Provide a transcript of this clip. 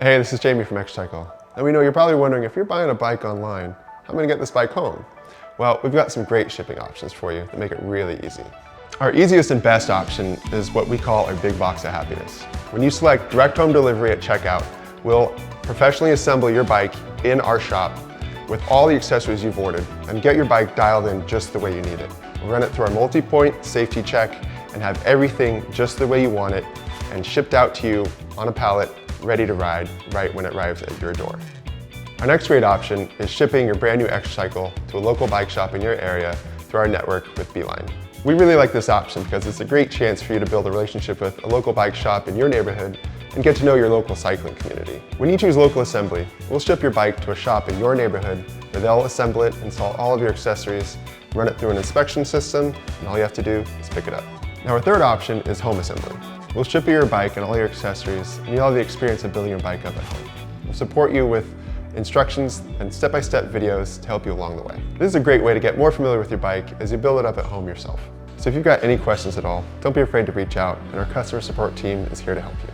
Hey, this is Jamie from Xtracycle. And we know you're probably wondering, if you're buying a bike online, how am I gonna get this bike home? Well, we've got some great shipping options for you that make it really easy. Our easiest and best option is what we call our big box of happiness. When you select direct home delivery at checkout, we'll professionally assemble your bike in our shop with all the accessories you've ordered and get your bike dialed in just the way you need it. We'll run it through our multi-point safety check and have everything just the way you want it and shipped out to you on a pallet, ready to ride right when it arrives at your door. Our next great option is shipping your brand new Xtracycle to a local bike shop in your area through our network with Beeline. We really like this option because it's a great chance for you to build a relationship with a local bike shop in your neighborhood and get to know your local cycling community. When you choose local assembly, we'll ship your bike to a shop in your neighborhood where they'll assemble it, install all of your accessories, run it through an inspection system, and all you have to do is pick it up. Now our third option is home assembly. We'll ship you your bike and all your accessories, and you'll have the experience of building your bike up at home. We'll support you with instructions and step-by-step videos to help you along the way. This is a great way to get more familiar with your bike as you build it up at home yourself. So if you've got any questions at all, don't be afraid to reach out, and our customer support team is here to help you.